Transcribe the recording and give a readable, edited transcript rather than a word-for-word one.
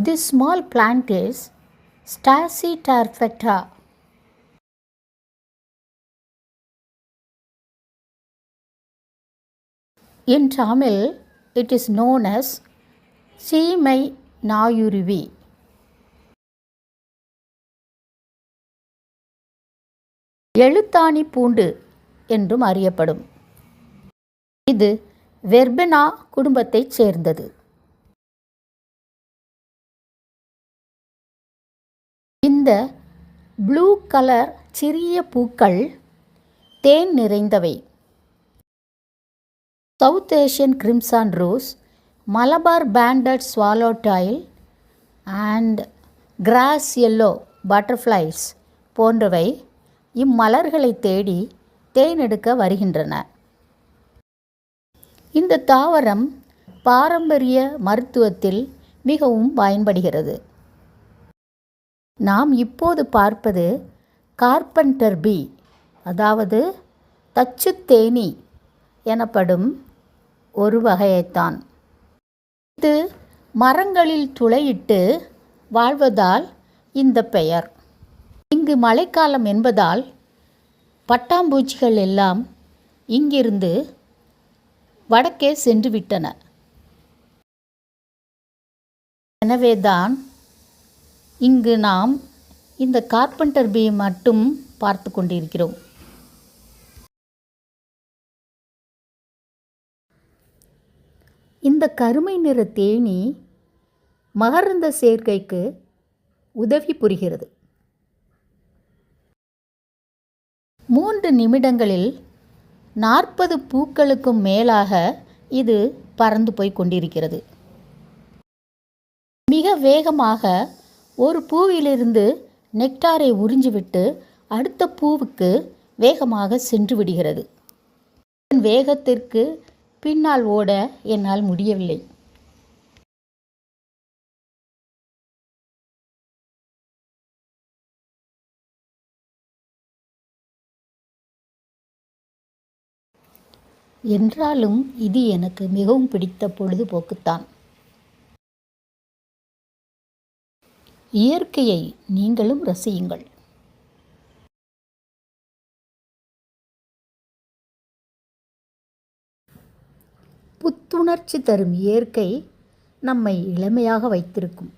This small plant is Stachytarfetta. In Tamil, it is known as Seemai Nayuruvi. எழுத்தாணி பூண்டு என்றும் அறியப்படும். இது verbena குடும்பத்தைச் சேர்ந்தது. இந்த ப்ளூ கலர் சிறிய பூக்கள் தேன் நிறைந்தவை. South Asian crimson rose, Malabar banded swallowtail and grass yellow butterflies போன்றவை இம்மலர்களை தேடி தேனெடுக்க வருகின்றன. இந்த தாவரம் பாரம்பரிய மருத்துவத்தில் மிகவும் பயன்படுகிறது. நாம் இப்போது பார்ப்பது கார்பெண்டர் பீ, அதாவது தச்சுத்தேனி எனப்படும் ஒரு வகையைத்தான். இது மரங்களில் துளையிட்டு வாழ்வதால் இந்த பெயர். இங்கு மழைக்காலம் என்பதால் பட்டாம்பூச்சிகள் எல்லாம் இங்கிருந்து வடக்கே சென்றுவிட்டன. எனவேதான் இங்கு நாம் இந்த கார்பெண்டர் பீ மட்டும் பார்த்து கொண்டிருக்கிறோம். இந்த கருமை நிற தேனீ மகரந்த சேர்க்கைக்கு உதவி புரிகிறது. 3 நிமிடங்களில் 40 பூக்களுக்கும் மேலாக இது பறந்து போய் கொண்டிருக்கிறது. மிக வேகமாக ஒரு பூவிலிருந்து நெக்டாரை உறிஞ்சிவிட்டு அடுத்த பூவுக்கு வேகமாக சென்று விடுகிறது. வேகத்திற்கு பின்னால் ஓட என்னால் முடியவில்லை. என்றாலும் இது எனக்கு மிகவும் பிடித்த பொழுதுபோக்குத்தான். இயற்கையை நீங்களும் ரசியுங்கள். புத்துணர்ச்சி தரும் இயற்கை நம்மை இளமையாக வைத்திருக்கும்.